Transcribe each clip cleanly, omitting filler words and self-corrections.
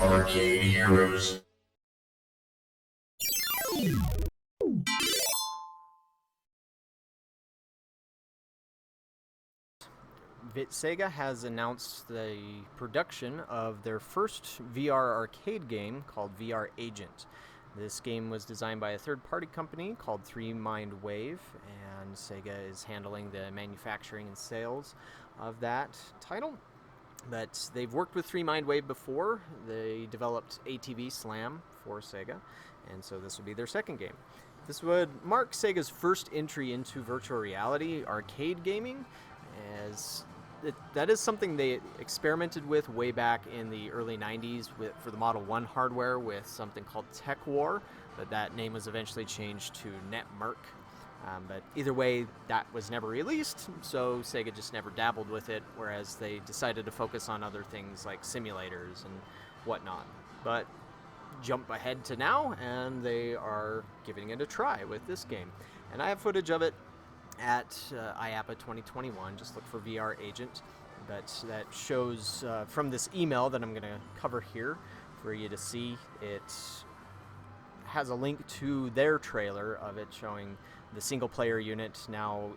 Arcade Heroes. Sega has announced the production of their first VR arcade game called VR Agent. This game was designed by a third-party company called 3Mind Wave, and Sega is handling the manufacturing and sales of that title. But they've worked with 3Mind Wave before. They developed ATV Slam for Sega, and so this would be their second game. This would mark Sega's first entry into virtual reality arcade gaming, as that is something they experimented with way back in the early 90s for the Model 1 hardware with something called Tech War, but that name was eventually changed to Netmark. But either way, that was never released, so Sega just never dabbled with it, whereas they decided to focus on other things like simulators and whatnot. But jump ahead to now, and they are giving it a try with this game. And I have footage of it at IAPA 2021. Just look for VR Agent. But that shows from this email that I'm going to cover here for you to see. It has a link to their trailer of it showing the single-player unit. Now,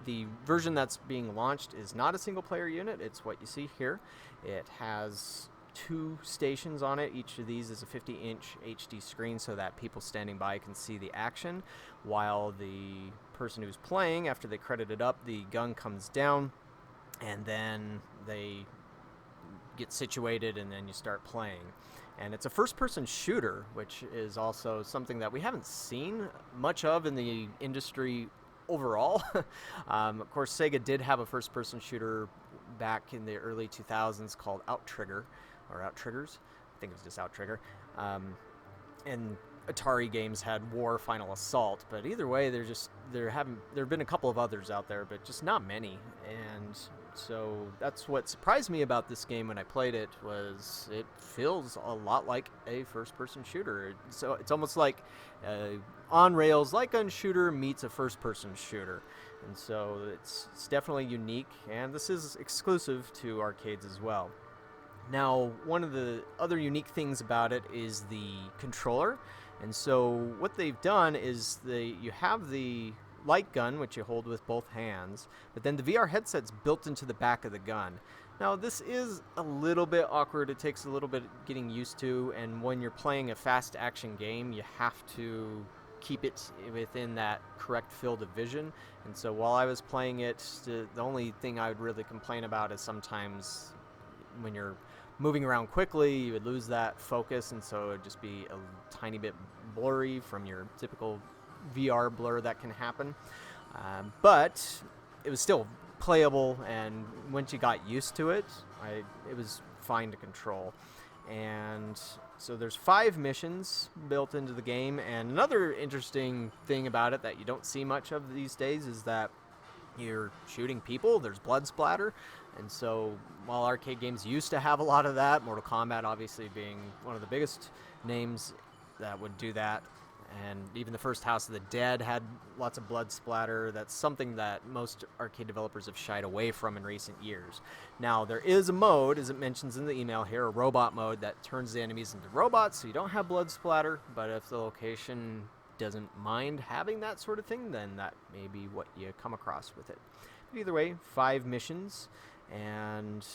the version that's being launched is not a single-player unit. It's what you see here. It has 2 stations on it. Each of these is a 50-inch HD screen so that people standing by can see the action, while the person who's playing, after they credit it up, the gun comes down, and then they get situated, and then you start playing. And it's a first-person shooter, which is also something that we haven't seen much of in the industry overall. Of course, Sega did have a first-person shooter back in the early 2000s called Outriggers. I think it was just Outrigger. And Atari games had War Final Assault, but either way, there have been a couple of others out there, but just not many. And so that's what surprised me about this game when I played it, was it feels a lot like a first-person shooter. So it's almost like on rails light gun shooter meets a first-person shooter, and so it's definitely unique. And this is exclusive to arcades as well. Now, one of the other unique things about it is the controller. And so what they've done is you have the light gun, which you hold with both hands, but then the VR headset's built into the back of the gun. Now, this is a little bit awkward. It takes a little bit getting used to, and when you're playing a fast action game, you have to keep it within that correct field of vision. And so while I was playing it, the only thing I would really complain about is sometimes when you're moving around quickly, you would lose that focus, and so it would just be a tiny bit blurry from your typical VR blur that can happen. But it was still playable, and once you got used to it, it was fine to control. And so there's 5 missions built into the game, and another interesting thing about it that you don't see much of these days is that you're shooting people, there's blood splatter. And so while arcade games used to have a lot of that, Mortal Kombat obviously being one of the biggest names that would do that, and even the first House of the Dead had lots of blood splatter. That's something that most arcade developers have shied away from in recent years. Now, there is a mode, as it mentions in the email here, a robot mode that turns the enemies into robots, so you don't have blood splatter, but if the location doesn't mind having that sort of thing, then that may be what you come across with it. But either way, 5 missions. And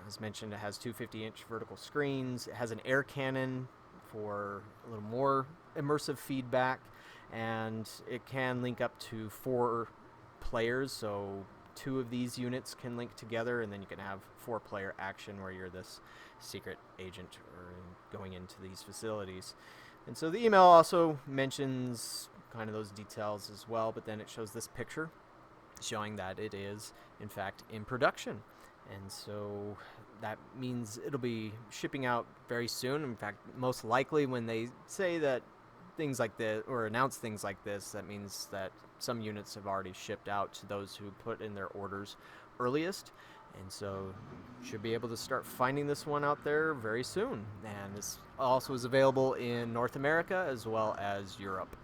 as mentioned, it has 2 50-inch vertical screens. It has an air cannon for a little more immersive feedback, and it can link up to 4 players, so 2 of these units can link together, and then you can have 4-player action where you're this secret agent or going into these facilities. And so the email also mentions kind of those details as well, but then it shows this picture showing that it is, in fact, in production. And so that means it'll be shipping out very soon. In fact, most likely when they say that things like this, or announce things like this, that means that some units have already shipped out to those who put in their orders earliest. And so should be able to start finding this one out there very soon. And this also is available in North America as well as Europe.